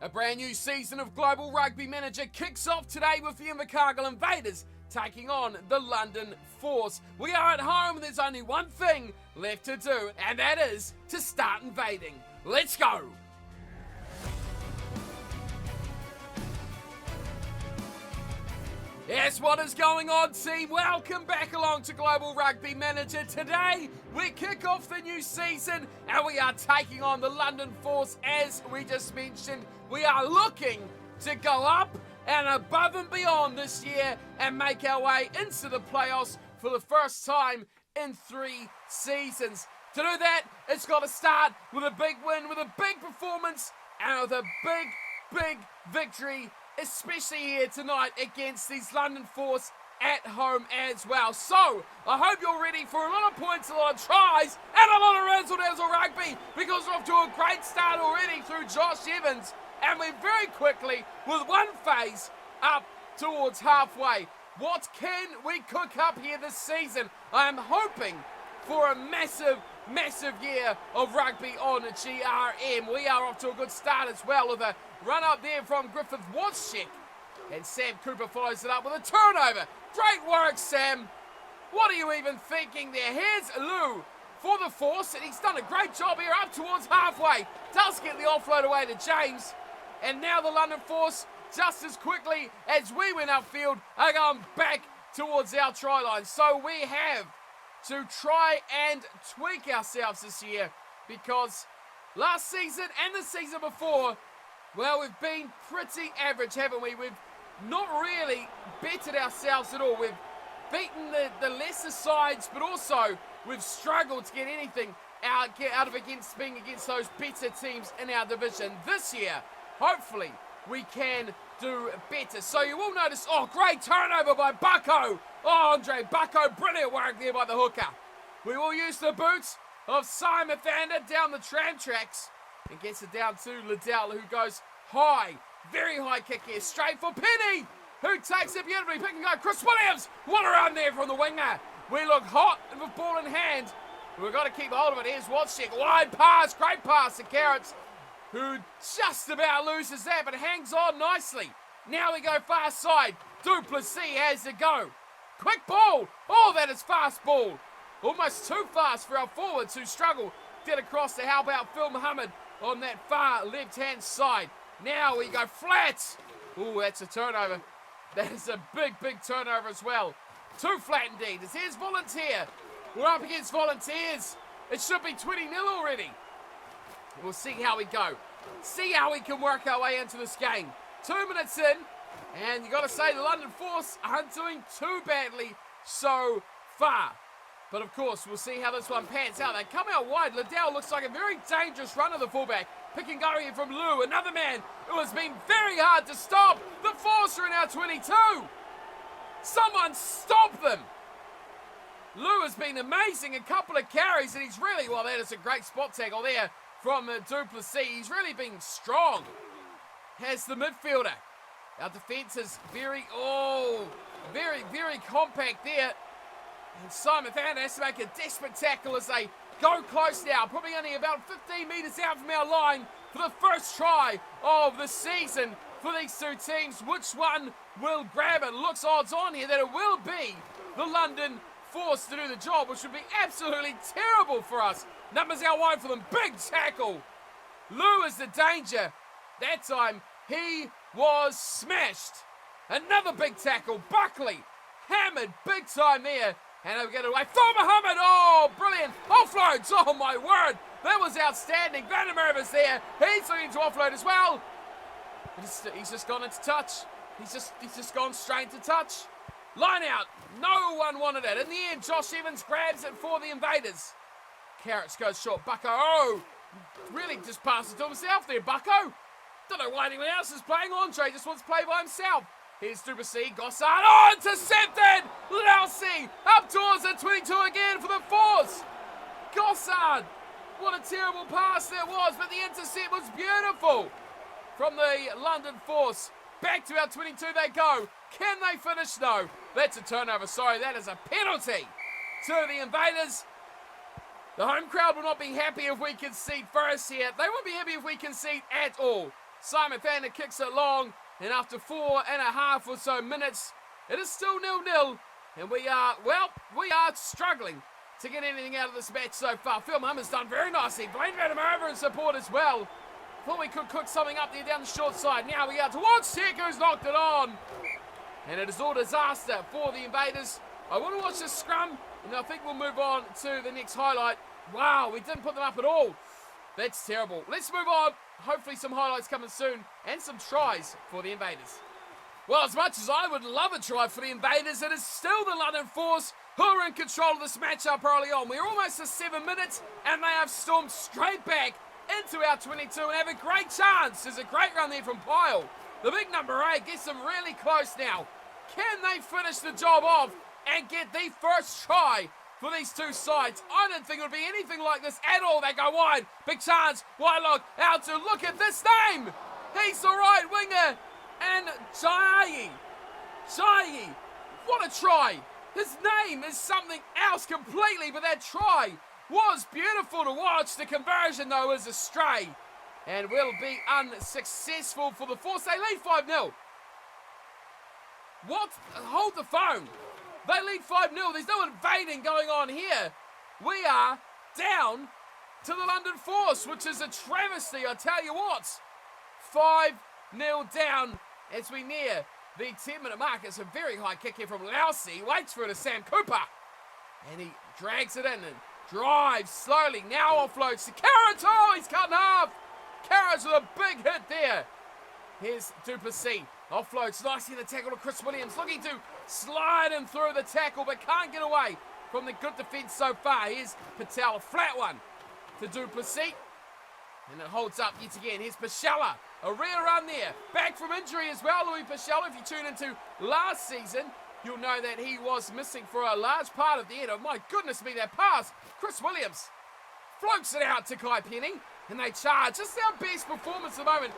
A brand new season of Global Rugby Manager kicks off today with the Invercargill Invaders taking on the London Force. We are at home and there's only one thing left to do, and that is to start invading. Let's go! Yes, what is going on, team? Welcome back along to Global Rugby Manager. Today, we kick off the new season and we are taking on the London Force. As we just mentioned, we are looking to go up and above and beyond this year and make our way into the playoffs for the first time in 3 seasons. To do that, it's got to start with a big win, with a big performance, and with a big victory, especially here tonight against these London Force at home as well. So, I hope you're ready for a lot of points, a lot of tries, and a lot of razzle-dazzle rugby, because we're off to a great start already through Josh Evans, and we're very quickly, with one phase, up towards halfway. What can we cook up here this season? I am hoping for a massive year of rugby on GRM. We are off to a good start as well, with a run up there from Griffith Wozczyk. And Sam Cooper follows it up with a turnover. Great work, Sam. What are you even thinking there? Here's Lou for the Force, and he's done a great job here up towards halfway. Does get the offload away to James. And now the London Force, just as quickly as we went upfield, are going back towards our try line. So we have to try and tweak ourselves this year, because last season and the season before, well, we've been pretty average, haven't we? We've not really bettered ourselves at all. We've beaten the lesser sides, but also we've struggled to get anything out of being against those better teams in our division. This year, hopefully, we can do better. So you will notice, great turnover by Bucko. Andre Bucko, brilliant work there by the hooker. We will use the boots of Simon Thander down the tram tracks and gets it down to Liddell, who goes high, very high kick here, straight for Penny, who takes it beautifully, picking up Chris Williams. What a run there from the winger. We look hot with ball in hand. We've got to keep hold of it. Here's Wozczyk, wide pass, great pass to Carrots, who just about loses that, but hangs on nicely. Now we go far side. Duplessis has to go. Quick ball. That is fast ball. Almost too fast for our forwards, who struggle to get across to help out Phil Muhammad on that far left-hand side. Now we go flat. That's a turnover. That is a big turnover as well. Too flat indeed. Here's Volunteer. We're up against Volunteers. It should be 20-0 already. We'll see how we go. See how we can work our way into this game. 2 minutes in, and you got to say the London Force aren't doing too badly so far. But of course, we'll see how this one pans out. They come out wide. Liddell looks like a very dangerous runner, the fullback. Pick and go here from Lou, another man who has been very hard to stop. The Force are in our 22. Someone stop them. Lou has been amazing, a couple of carries, and he's really, that is a great spot tackle there from Duplessis. He's really been strong. Has the midfielder. Our defence is very compact there. And Simon Thander has to make a desperate tackle as they go close now, probably only about 15 metres out from our line for the first try of the season for these two teams. Which one will grab it? Looks odds on here that it will be the London Force to do the job, which would be absolutely terrible for us. Numbers out wide for them. Big tackle. Lou is the danger. That time he was smashed. Another big tackle. Buckley hammered big time there. And they'll get it away from Muhammad. Brilliant. Offloads. My word. That was outstanding. Vandermeer is there. He's looking to offload as well. He's just gone into touch. He's just gone straight to touch. Line out. No one wanted it. In the end, Josh Evans grabs it for the Invaders. Carrots goes short. Bucko. Really just passes to himself there, Bucko. Don't know why anyone else is playing. Andre just wants to play by himself. Here's Duplessis, Gossard, intercepted! Lousy, up towards the 22 again for the Force. Gossard, what a terrible pass that was, but the intercept was beautiful. From the London Force, back to our 22 they go. Can they finish? No, that's a turnover, sorry, that is a penalty to the Invaders. The home crowd will not be happy if we concede first here. They won't be happy if we concede at all. Simon Thander kicks it long, and after 4.5 or so minutes, it is still 0-0, and we are struggling to get anything out of this match so far. Phil Muhammad's done very nicely. Blaine ran him over in support as well. Thought we could cook something up there down the short side. Now we are towards Tech, who's knocked it on. And it is all disaster for the Invaders. I want to watch this scrum, and I think we'll move on to the next highlight. Wow, we didn't put them up at all. That's terrible. Let's move on. Hopefully some highlights coming soon, and some tries for the Invaders. Well, as much as I would love a try for the Invaders, it is still the London Force who are in control of this matchup early on. We're almost to 7 minutes, and they have stormed straight back into our 22 and have a great chance. There's a great run there from Pyle. The big number 8 gets them really close now. Can they finish the job off and get the first try for these two sides? I didn't think it would be anything like this at all. They go wide. Big chance. Whitelock out to look at this name. He's the right winger. And Jai. What a try. His name is something else completely, but that try was beautiful to watch. The conversion, though, is astray and will be unsuccessful for the Force. They lead 5-0. What? Hold the phone. They lead 5-0. There's no invading going on here. We are down to the London Force, which is a travesty, I tell you what. 5-0 down as we near the 10-minute mark. It's a very high kick here from Lousy. Waits for it to Sam Cooper. And he drags it in and drives slowly. Now offloads to Carrot. Oh, he's cut in half. Carrots with a big hit there. Here's Duplessis. Offloads nicely the tackle to Chris Williams. Looking to slide him through the tackle, but can't get away from the good defence so far. Here's Patel. A flat one to Duplessis. And it holds up yet again. Here's Pashella. A rare run there. Back from injury as well, Louis Pashella. If you tune into last season, you'll know that he was missing for a large part of the end. Oh my goodness me, that pass. Chris Williams floats it out to Kai Penny, and they charge. Just our best performance at the moment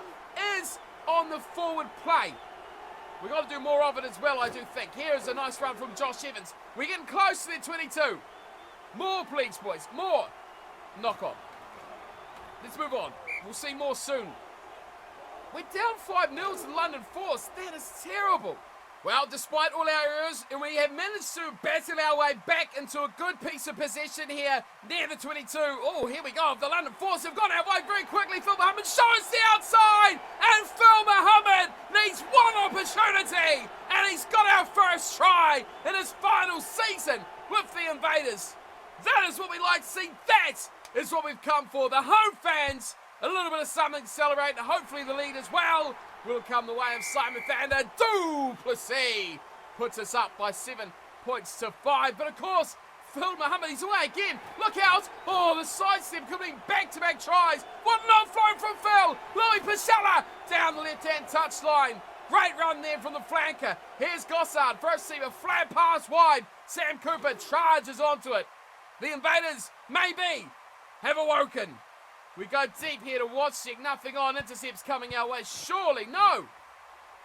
is on the forward play. We've got to do more of it as well, I do think. Here's a nice run from Josh Evans. We're getting close to the 22. More, please, boys. More. Knock on. Let's move on. We'll see more soon. We're down 5-0 to the London Force. That is terrible. Well, despite all our errors, we have managed to battle our way back into a good piece of possession here near the 22. Oh, here we go. The London Force have gone our way very quickly. Phil Muhammad shows the outside. And Phil Muhammad needs one opportunity. And he's got our first try in his final season with the Invaders. That is what we like to see. That is what we've come for. The home fans, a little bit of something to celebrate. And hopefully the lead as well will come the way of Simon Thander. Duplessis puts us up by 7 points to 5. But of course, Phil Muhammad, he's away again. Look out. Oh, the sidestep coming back-to-back tries. What an offload from Phil. Louis Pashella down the left-hand touchline. Great run there from the flanker. Here's Gossard. First seam, a flat pass wide. Sam Cooper charges onto it. The Invaders, maybe, have awoken. We go deep here to Watchcheck. Nothing on. Intercepts coming our way. Surely, no.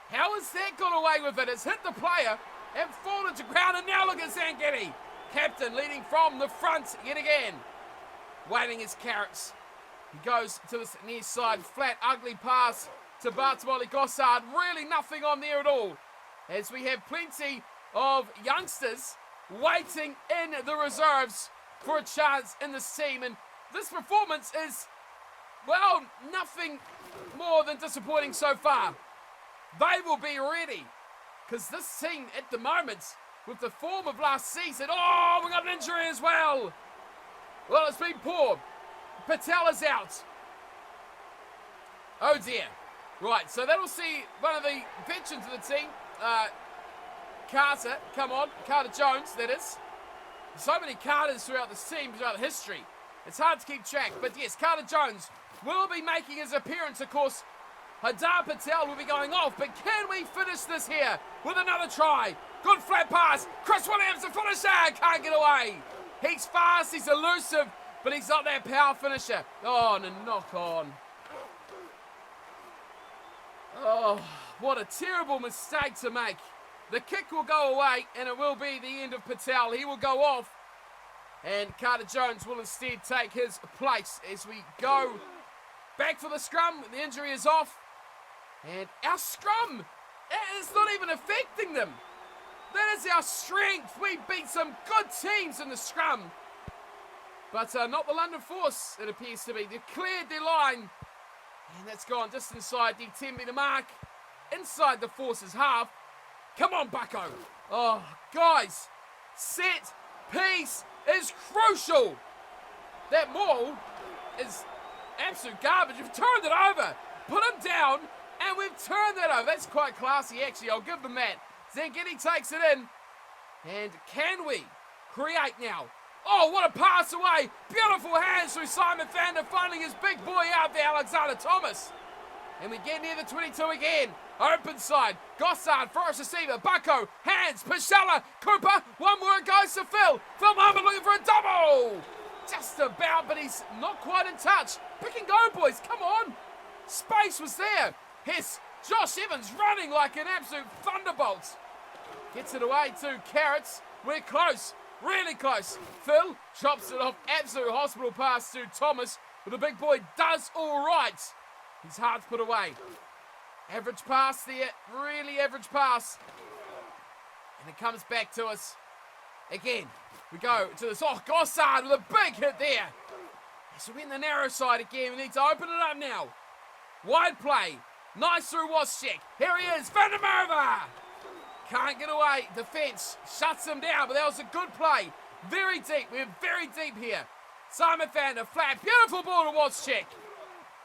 How has that got away with it? It's hit the player and fallen to ground. And now look at Zangetti. Captain leading from the front yet again. Waiting his carrots. He goes to the near side. Flat, ugly pass to Bartolomé Gossard. Really nothing on there at all. As we have plenty of youngsters waiting in the reserves for a chance in this team. And this performance is, well, nothing more than disappointing so far. They will be ready, because this team at the moment, with the form of last season, oh, we got an injury as well. Well, it's been poor. Patel is out. Oh dear. Right, so that'll see one of the veterans of the team, Carter, come on, Carter Jones, that is. So many Carters throughout this team, throughout history. It's hard to keep track, but yes, Carter Jones will be making his appearance, of course. Hadar Patel will be going off, but can we finish this here with another try? Good flat pass. Chris Williams, the finisher, can't get away. He's fast, he's elusive, but he's not that power finisher. Oh, and a knock on. Oh, what a terrible mistake to make. The kick will go away, and it will be the end of Patel. He will go off, and Carter Jones will instead take his place as we go back for the scrum. The injury is off, And our scrum is not even affecting them. That is our strength. We beat some good teams in the scrum. But not the London Force, it appears to be. They've cleared their line. And that's gone just inside the 10-metre mark. Inside the Force's half. Come on, Bucko. Oh, guys. Set piece is crucial. That maul is absolute garbage. We've turned it over. Put him down. And we've turned that over. That's quite classy, actually. I'll give them that. Zangetti takes it in. And can we create now? Oh, what a pass away. Beautiful hands through Simon Vander, finding his big boy out there, Alexander Thomas. And we get near the 22 again. Open side. Gossard, Forrest receiver. Bucko, hands, Pashella, Cooper. One more goes to Phil. Phil Harmon looking for a double. Just about, but he's not quite in touch. Pick and go, boys. Come on. Space was there. Here's Josh Evans running like an absolute thunderbolt. Gets it away to Carrots. We're close. Really close. Phil chops it off. Absolute hospital pass to Thomas. But the big boy does all right. His heart's put away. Average pass there. Really average pass. And it comes back to us. Again, we go to this. Oh, Gossard with a big hit there. So we're in the narrow side again. We need to open it up now. Wide play. Nice through Waschek. Here he is. Van der Merwe. Can't get away. Defence shuts him down, but that was a good play. Very deep. We're very deep here. Simon Vander, flat. Beautiful ball to Waschek.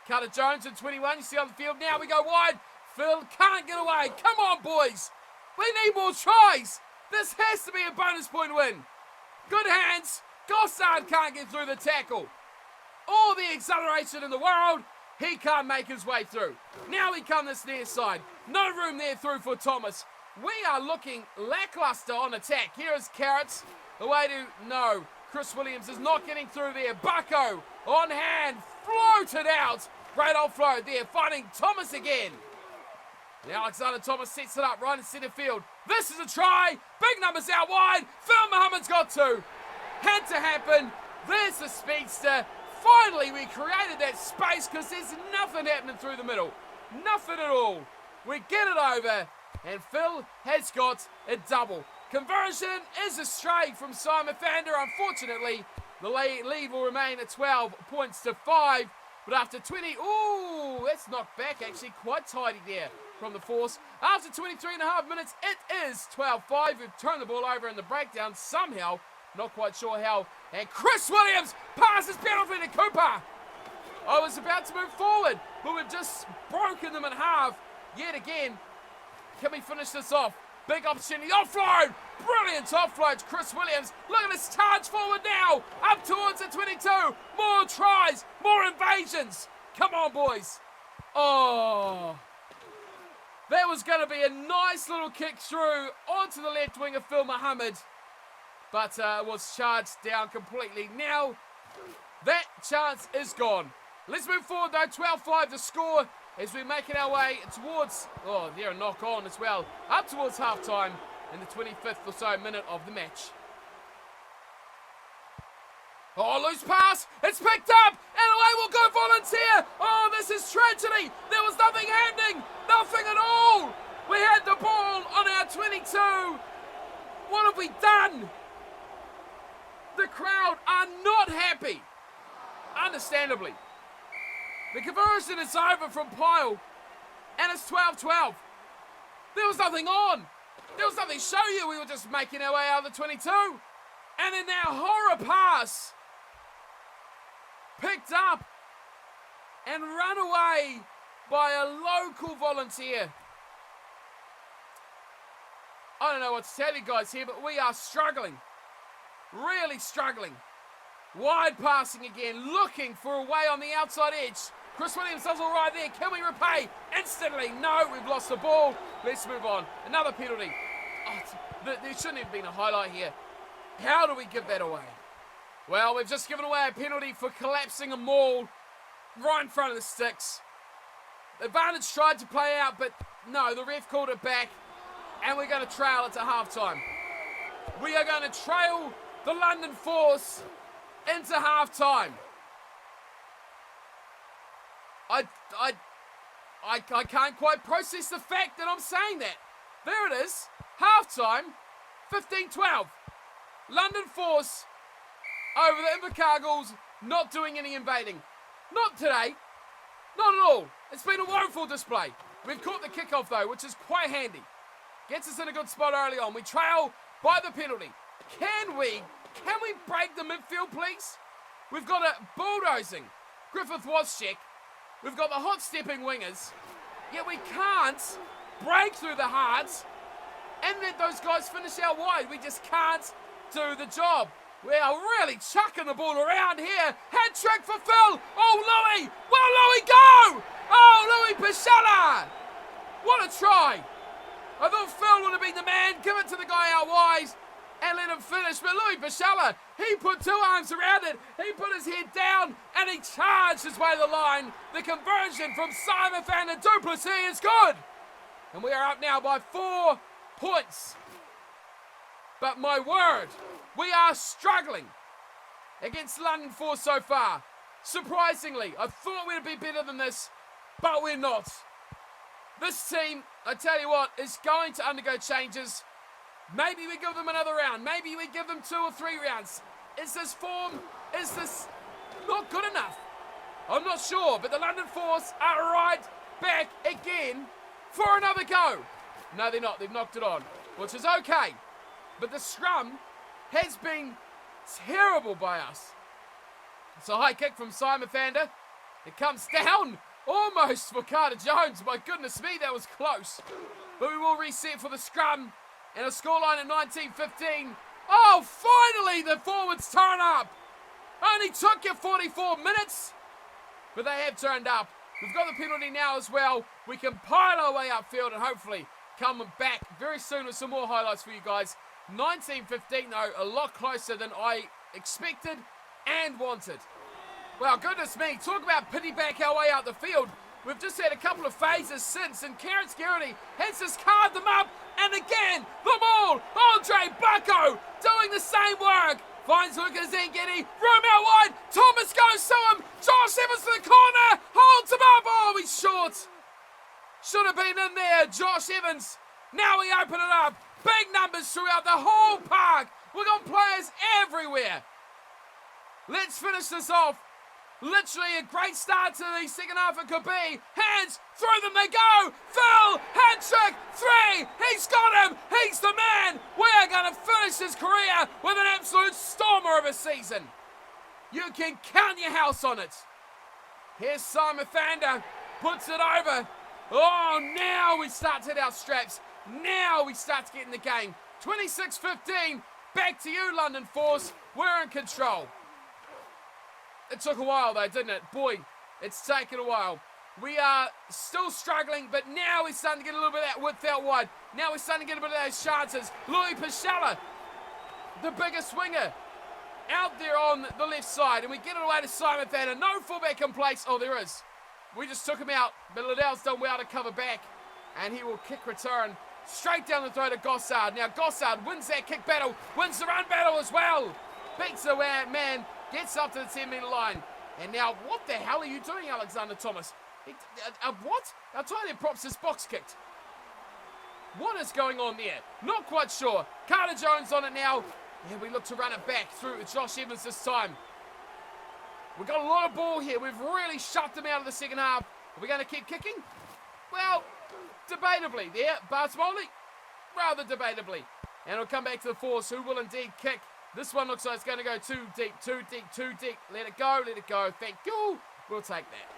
Carter Jones in 21. You see on the field now. We go wide. Phil can't get away. Come on, boys. We need more tries. This has to be a bonus point win. Good hands. Gossard can't get through the tackle. All the acceleration in the world. He can't make his way through. Now we come this near side. No room there through for Thomas. We are looking lackluster on attack. Here is Carrots. The way to... No. Chris Williams is not getting through there. Bucko on hand. Floated out. Great offload there. Finding Thomas again. Now Alexander Thomas sets it up right in centre field. This is a try. Big numbers out wide. Phil Muhammad's got two. Had to happen. There's the speedster. Finally, we created that space because there's nothing happening through the middle. Nothing at all. We get it over, and Phil has got a double. Conversion is astray from Simon Vander. Unfortunately, the lead will remain at 12 points to 5. But after 20, ooh, that's knocked back actually quite tidy there from the Force. After 23 and a half minutes, it is 12-5. We've turned the ball over in the breakdown somehow. Not quite sure how. And Chris Williams passes beautifully to Cooper. I was about to move forward, but we've just broken them in half yet again. Can we finish this off? Big opportunity. Offload. Brilliant offload to Chris Williams. Look at this charge forward now. Up towards the 22. More tries. More invasions. Come on, boys. Oh. That was going to be a nice little kick through onto the left wing of Phil Muhammad. But was charged down completely. Now, that chance is gone. Let's move forward though. 12-5 the score as we're making our way towards, oh, they're a knock on as well, up towards halftime in the 25th or so minute of the match. Oh, loose pass. It's picked up. And away will go Volunteer. Oh, this is tragedy. There was nothing happening. Nothing at all. We had the ball on our 22. What have we done? The crowd are not happy. Understandably. The conversion is over from Pyle. And it's 12-12. There was nothing on. There was nothing to show you. We were just making our way out of the 22. And in that horror pass, picked up and run away by a local volunteer. I don't know what to tell you guys here, but we are struggling. Really struggling. Wide passing again, looking for a way on the outside edge. Chris Williams does all right there. Can we repay? Instantly. No, we've lost the ball. Let's move on. Another penalty. Oh, there shouldn't have been a highlight here. How do we give that away? Well, we've just given away a penalty for collapsing a maul right in front of the sticks. The Advantage tried to play out, but no, the ref called it back. And we're going to trail it to halftime. We are going to trail the London Force into halftime. I can't quite process the fact that I'm saying that. There it is. Half-time, 15-12. London Force over the Invercargills, not doing any invading. Not today. Not at all. It's been a woeful display. We've caught the kickoff though, which is quite handy. Gets us in a good spot early on. We trail by the penalty. Can we break the midfield, please? We've got a bulldozing Griffith Waschek. We've got the hot-stepping wingers. Yet we can't break through the hearts and let those guys finish out wide. We just can't do the job. We are really chucking the ball around here. Hat trick for Phil. Oh, Louis. Will Louis go? Oh, Louis Pichella. What a try. I thought Phil would have been the man. Give it to the guy out wide and let him finish. But Louis Pichella, he put two arms around it. He put his head down and he charged his way to the line. The conversion from Simon van der Duplessis is good. And we are up now by 4 points. But my word, we are struggling against London Force so far. Surprisingly, I thought we'd be better than this, but we're not. This team, I tell you what, is going to undergo changes. Maybe we give them another round. Maybe we give them 2 or 3 rounds. Is this form, is this not good enough? I'm not sure, but the London Force are right back again for another go. No, they're not. They've knocked it on, which is okay. But the scrum has been terrible by us. It's a high kick from Simon Vander. It comes down almost for Carter Jones. My goodness me, that was close. But we will reset for the scrum and a scoreline at 19-15. Oh, finally the forwards turn up. Only took you 44 minutes, but they have turned up. We've got the penalty now as well. We can pile our way upfield and hopefully come back very soon with some more highlights for you guys. 19-15 though, a lot closer than I expected and wanted. Well, goodness me, talk about pity back our way out the field. We've just had a couple of phases since, and Karen Scarity has just carved them up, and again, the ball, Andre Bucko doing the same work. Finds Lucas Zanghetti, room out wide, Thomas goes to him, Josh Evans to the corner, holds him up, oh, he's short. Should have been in there, Josh Evans. Now we open it up. Big numbers throughout the whole park. We've got players everywhere. Let's finish this off. Literally a great start to the second half it could be. Hands, through them they go. Phil, hat trick, 3. He's got him. He's the man. We're going to finish his career with an absolute stormer of a season. You can count your house on it. Here's Simon Vander. Puts it over. Oh, now we start to hit our straps. Now we start to get in the game. 26-15. Back to you, London Force. We're in control. It took a while though, didn't it? Boy, it's taken a while. We are still struggling, but now we're starting to get a little bit of that width out wide. Now we're starting to get a bit of those chances. Louis Pichella, the biggest winger, out there on the left side. And we get it away to Simon Vander. No fullback in place. Oh, there is. We just took him out, but Liddell's done well to cover back. And he will kick return straight down the throat of Gossard. Now Gossard wins that kick battle, wins the run battle as well. Beats the man, gets up to the 10-metre line. And now, what the hell are you doing, Alexander Thomas? What? I'll tell you, props his box kicked. What is going on there? Not quite sure. Carter Jones on it now. And we look to run it back through Josh Evans this time. We've got a lot of ball here. We've really shut them out of the second half. Are we going to keep kicking? Well, debatably there. Bartolomei, rather debatably. And it'll come back to the Force, who will indeed kick. This one looks like it's going to go too deep. Let it go. Thank you. We'll take that.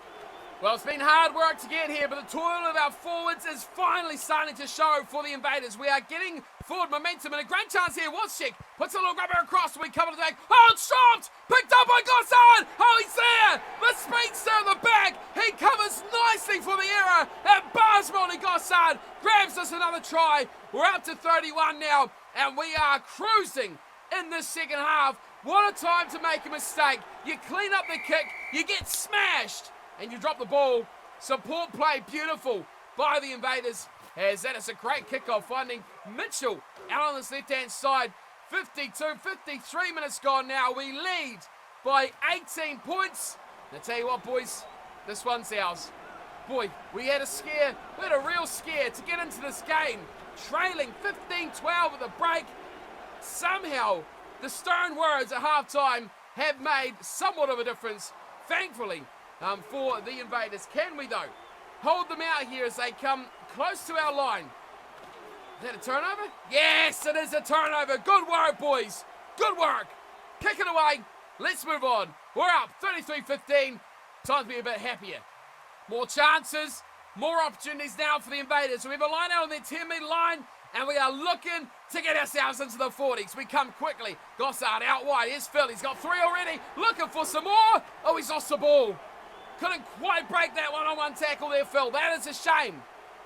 Well, it's been hard work to get here, but the toil of our forwards is finally starting to show for the Invaders. We are getting forward momentum, and a great chance here. Waschek puts a little grabber across. We cover the back. Oh, it's stopped! Picked up by Gossard! Oh, he's there! The speedster at the back. He covers nicely for the error. And Barsmoley Gossard grabs us another try. We're up to 31 now, and we are cruising in this second half. What a time to make a mistake. You clean up the kick, you get smashed, and you drop the ball. Support play, beautiful by the Invaders. As that is a great kickoff, finding Mitchell out on this left-hand side. 53 minutes gone now. We lead by 18 points. And I tell you what, boys, this one's ours. Boy, we had a scare. We had a real scare to get into this game. Trailing 15-12 at the break. Somehow, the stern words at halftime have made somewhat of a difference, thankfully, for the Invaders. Can we, though, hold them out here as they come close to our line? Is that a turnover? Yes, it is a turnover. Good work, boys. Good work. Kick it away. Let's move on. We're up 33-15. Time to be a bit happier. More chances, more opportunities now for the Invaders. We have a line out on their 10-metre line, and we are looking to get ourselves into the 40s. We come quickly. Gossard out wide. Here's Phil. He's got 3 already. Looking for some more. Oh, he's lost the ball. Couldn't quite break that one-on-one tackle there, Phil. That is a shame.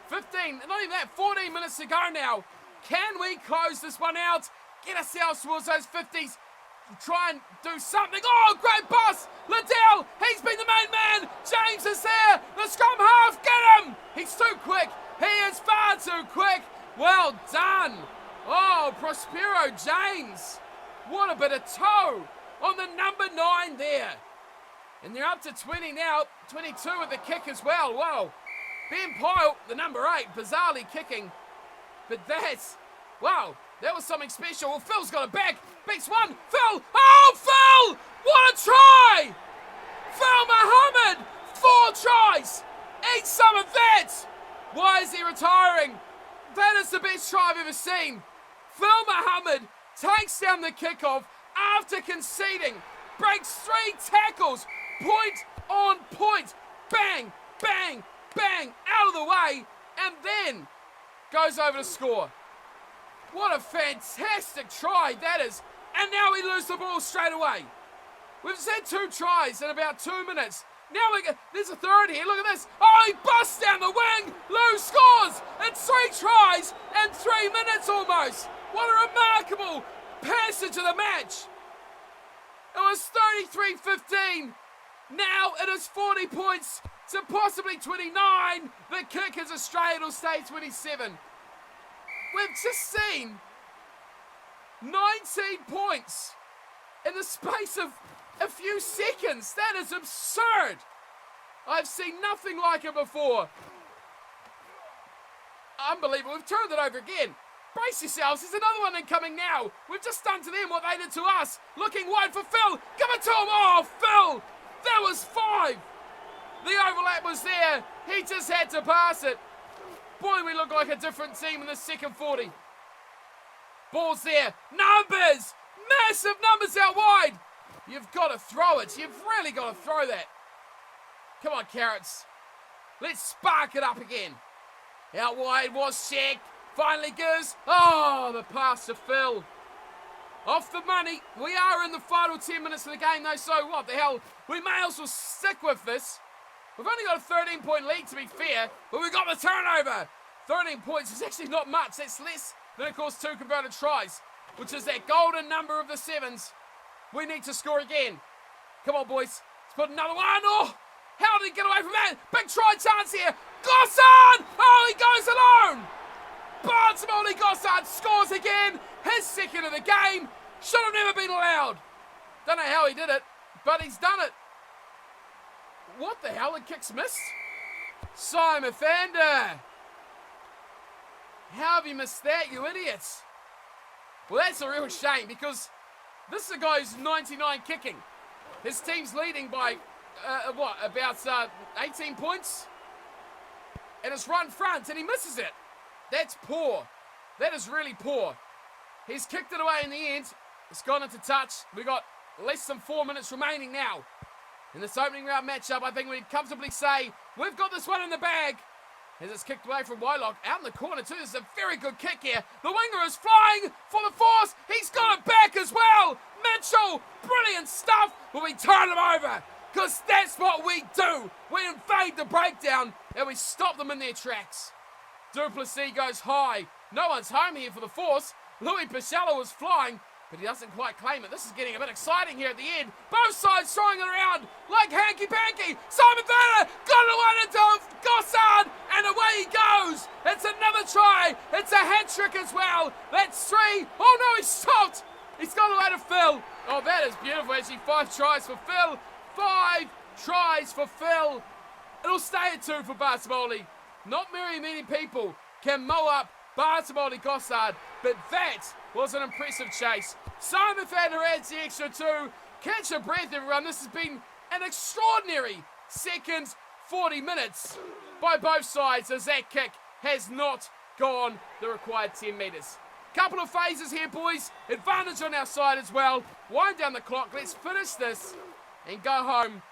15, not even that, 14 minutes to go now. Can we close this one out? Get ourselves towards those 50s. Try and do something. Oh, great pass. Liddell, he's been the main man. James is there. The scrum half, get him. He's too quick. He is far too quick. Well done. Oh, Prospero James. What a bit of toe on the number 9 there. And they're up to 20 now. 22 with the kick as well. Whoa. Ben Pyle, the number 8, bizarrely kicking. But that's, wow, that was something special. Well, Phil's got it back. Beats one. Phil. Oh, Phil! What a try! Phil Muhammad, 4 tries. Eat some of that. Why is he retiring? That is the best try I've ever seen. Phil Muhammad takes down the kickoff after conceding. Breaks 3 tackles. Point on point. Bang, bang, bang. Out of the way. And then goes over to score. What a fantastic try that is. And now we lose the ball straight away. We've had 2 tries in about 2 minutes. Now there's a third here. Look at this. Oh, he busts down the wing. Lou scores. It's 3 tries in 3 minutes almost. What a remarkable passage of the match. It was 33-15. Now it is 40 points to possibly 29. The kick is Australia. It'll stay 27. We've just seen 19 points in the space of a few seconds. That is absurd. I've seen nothing like it before. Unbelievable. We've turned it over again. Brace yourselves. There's another one incoming now. We've just done to them what they did to us. Looking wide for Phil. Give it to him. Oh, Phil. That was 5. The overlap was there. He just had to pass it. Boy, we look like a different team in the second 40. Ball's there. Numbers. Massive numbers out wide. You've got to throw it. You've really got to throw that. Come on, Carrots. Let's spark it up again. Out wide was Shaq. Finally gives. Oh, the pass to Phil. Off the money. We are in the final 10 minutes of the game, though, so what the hell? We may as well stick with this. We've only got a 13-point lead, to be fair, but we've got the turnover. 13 points is actually not much. That's less than, of course, 2 converted tries, which is that golden number of the 7s. We need to score again. Come on, boys. Let's put another one. Oh, how did he get away from that? Big try chance here. Gossard! Oh, he goes alone. Bartolomé Gossard scores again. His second of the game. Should have never been allowed. Don't know how he did it, but he's done it. What the hell? The kick's missed? Simon Fander. How have you missed that, you idiots? Well, that's a real shame because this is a guy who's 99 kicking. His team's leading by, about 18 points? And it's run front, and he misses it. That's poor. That is really poor. He's kicked it away in the end. It's gone into touch. We've got less than 4 minutes remaining now. In this opening round matchup, I think we can comfortably say we've got this one in the bag. As it's kicked away from Wylock. Out in the corner too. This is a very good kick here. The winger is flying for the force. He's got it back as well. Mitchell, brilliant stuff. But we turn them over. Because that's what we do. We invade the breakdown and we stop them in their tracks. Duplessis goes high. No one's home here for the force. Louis Pichello was flying, but he doesn't quite claim it. This is getting a bit exciting here at the end. Both sides throwing it around like hanky-panky. Simon Vanner got it away into Gossard, and away he goes. It's another try. It's a hat-trick as well. That's 3. Oh, no, he's stopped. He's got away to Phil. Oh, that is beautiful. Actually, 5 tries for Phil. 5 tries for Phil. It'll stay at 2 for Bartimoli. Not very many people can mow up Bartimoli Gossard, but that was an impressive chase. Simon Thander adds the extra 2. Catch your breath, everyone. This has been an extraordinary second 40 minutes by both sides, as that kick has not gone the required 10 metres. Couple of phases here, boys. Advantage on our side as well. Wind down the clock. Let's finish this and go home.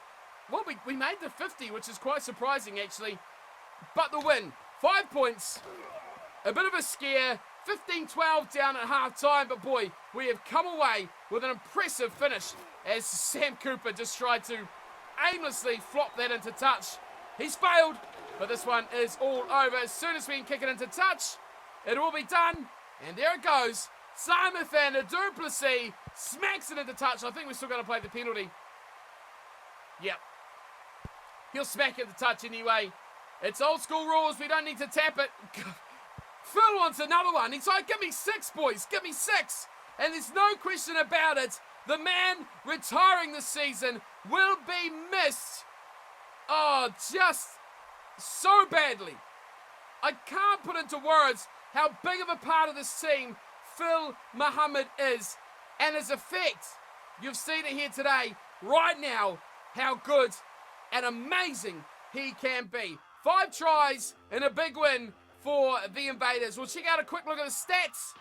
Well, we made the 50, which is quite surprising, actually. But the win. 5 points. A bit of a scare. 15-12 down at half-time. But, boy, we have come away with an impressive finish as Sam Cooper just tried to aimlessly flop that into touch. He's failed, but this one is all over. As soon as we can kick it into touch, it will be done. And there it goes. Simon Thander, Duplessis, smacks it into touch. I think we're still going to play the penalty. Yep. He'll smack it into touch anyway. It's old school rules. We don't need to tap it. Phil wants another one. He's like, give me 6, boys. Give me 6. And there's no question about it. The man retiring this season will be missed. Oh, just so badly. I can't put into words how big of a part of this team Phil Muhammad is. And his effect, you've seen it here today, right now, how good and amazing he can be. 5 tries and a big win for the Invaders. We'll check out a quick look at the stats,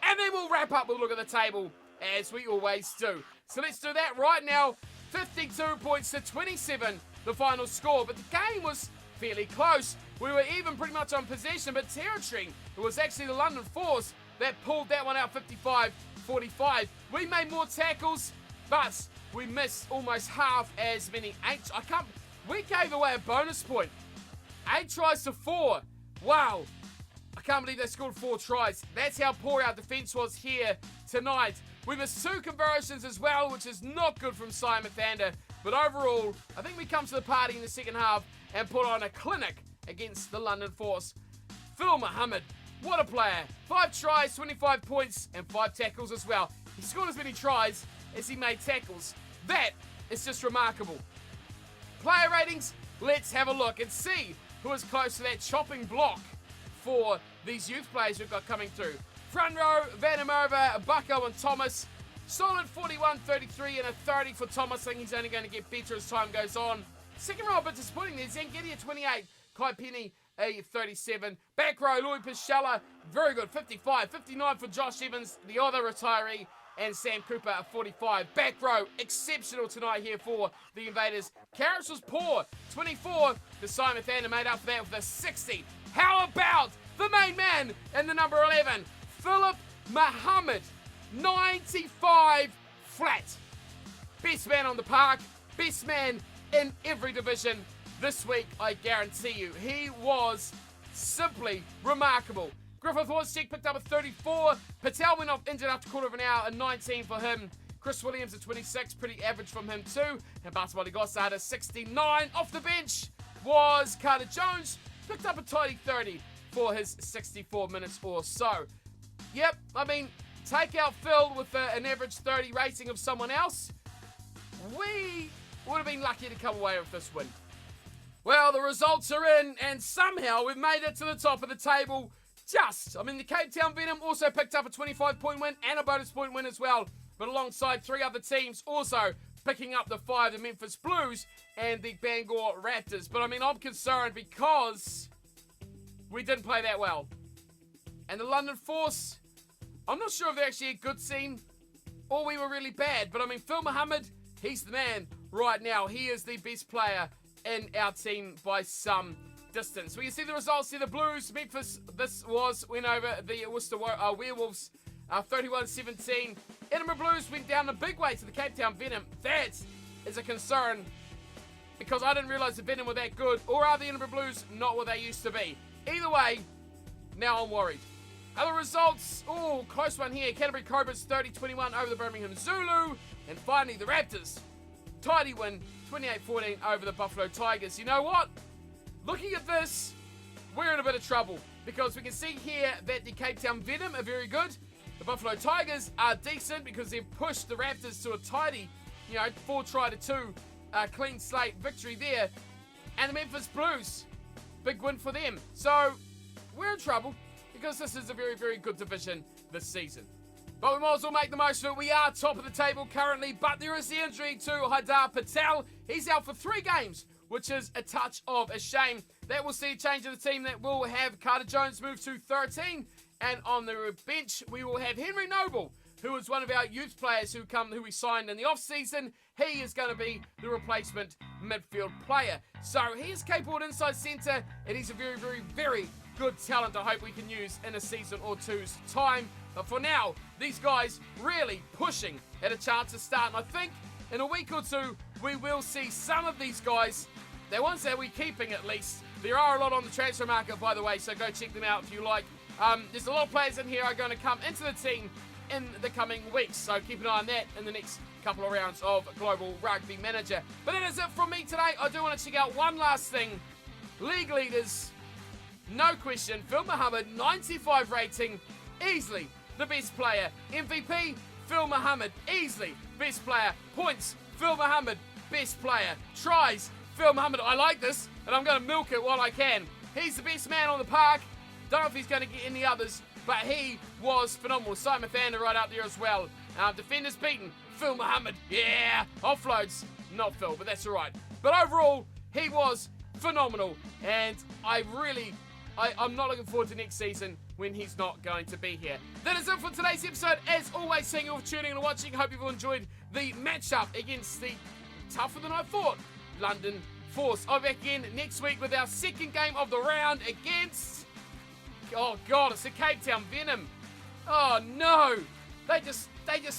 and then we'll wrap up with a look at the table, as we always do. So let's do that right now. 52 points to 27, the final score. But the game was fairly close. We were even pretty much on possession, but territory, it was actually the London Force that pulled that one out 55-45. We made more tackles, but we missed almost half as many. We gave away a bonus point. 8 tries to 4. Wow. I can't believe they scored 4 tries. That's how poor our defence was here tonight. We missed 2 conversions as well, which is not good from Simon Thander. But overall, I think we come to the party in the second half and put on a clinic against the London Force. Phil Muhammad, what a player. 5 tries, 25 points, and 5 tackles as well. He scored as many tries as he made tackles. That is just remarkable. Player ratings, let's have a look and see who is close to that chopping block for these youth players we've got coming through. Front row, Vanamova, Bucko and Thomas. Solid 41, 33 and a 30 for Thomas. I think he's only going to get better as time goes on. Second row, a bit disappointing there. Zangedi at 28, Kai Penny a 37. Back row, Louis Pichella, very good, 55. 59 for Josh Evans, the other retiree. And Sam Cooper at 45. Back row, exceptional tonight here for the Invaders. Carrots was poor, 24. The Simon Thander made up for that with a 60. How about the main man and the number 11, Philip Muhammad, 95 flat. Best man on the park, best man in every division this week, I guarantee you. He was simply remarkable. Griffith Horsecheck picked up a 34. Patel went off injured after a quarter of an hour, a 19 for him. Chris Williams at 26, pretty average from him too. And Bartimoli Gossard at 69. Off the bench was Carter Jones, picked up a tidy 30 for his 64 minutes or so. Yep, I mean, take out Phil with an average 30 rating of someone else. We would have been lucky to come away with this win. Well, the results are in, and somehow we've made it to the top of the table. The Cape Town Venom also picked up a 25-point win and a bonus point win as well. But alongside 3 other teams also picking up the 5, the Memphis Blues and the Bangor Raptors. But I'm concerned because we didn't play that well. And the London Force, I'm not sure if they're actually a good team or we were really bad. But Phil Muhammad, he's the man right now. He is the best player in our team by some distance. We can see the results here. The Blues, Memphis, went over the Worcester Werewolves 31-17. Edinburgh Blues went down the big way to the Cape Town Venom. That is a concern because I didn't realise the Venom were that good, or are the Edinburgh Blues not what they used to be? Either way, now I'm worried. Other results, close one here. Canterbury Cobras 30-21 over the Birmingham Zulu. And finally, the Raptors, tidy win 28-14 over the Buffalo Tigers. You know what? Looking at this, we're in a bit of trouble because we can see here that the Cape Town Venom are very good. The Buffalo Tigers are decent because they've pushed the Raptors to a tidy, 4-2 clean slate victory there. and the Memphis Blues. Big win for them. So, we're in trouble because this is a very, very good division this season. But we might as well make the most of it. We are top of the table currently, but there is the injury to Haidar Patel. He's out for 3 games, which is a touch of a shame. That will see a change in the team that will have Carter Jones move to 13. And on the bench, we will have Henry Noble, who is one of our youth players who we signed in the off-season. He is going to be the replacement midfield player. So he is capable at inside centre, and he's a very, very, very good talent I hope we can use in a season or two's time. But for now, these guys really pushing at a chance to start. And I think in a week or two, we will see some of these guys, the ones that we're keeping at least. There are a lot on the transfer market, by the way, so go check them out if you like. There's a lot of players in here are going to come into the team in the coming weeks, so keep an eye on that in the next couple of rounds of Global Rugby Manager. But that is it from me today. I do want to check out one last thing. League leaders, no question. Phil Muhammad, 95 rating, easily the best player. MVP, Phil Muhammad, easily best player. Points, Phil Muhammad, best player. Tries, Phil Muhammad. I like this, and I'm going to milk it while I can. He's the best man on the park. Don't know if he's going to get any others, but he was phenomenal. Simon Thander right up there as well. Defenders beaten. Phil Muhammad, yeah. Offloads, not Phil, but that's all right. But overall, he was phenomenal, and I'm not looking forward to next season when he's not going to be here. That is it for today's episode. As always, thank you all for tuning in and watching. Hope you've all enjoyed the matchup against the tougher than I thought London Force. I'll be back again next week with our second game of the round against... Oh God, it's the Cape Town Venom. Oh no, they just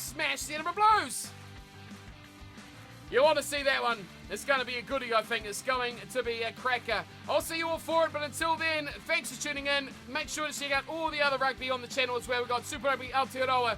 smashed the Edinburgh Blues. You want to see that one? It's going to be a goodie, I think. It's going to be a cracker. I'll see you all for it, but until then, thanks for tuning in. Make sure to check out all the other rugby on the channel as well. We've got Super Rugby Aotearoa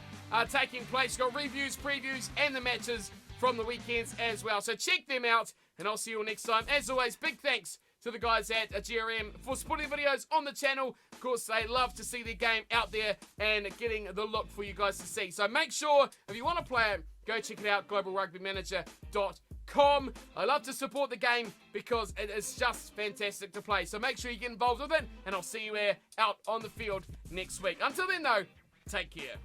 taking place. We've got reviews, previews, and the matches from the weekends as well. So check them out, and I'll see you all next time. As always, big thanks to the guys at GRM for supporting the videos on the channel. Of course, they love to see their game out there and getting the look for you guys to see. So make sure, if you want to play it, go check it out, globalrugbymanager.com. I love to support the game because it is just fantastic to play. So make sure you get involved with it, and I'll see you out on the field next week. Until then, though, take care.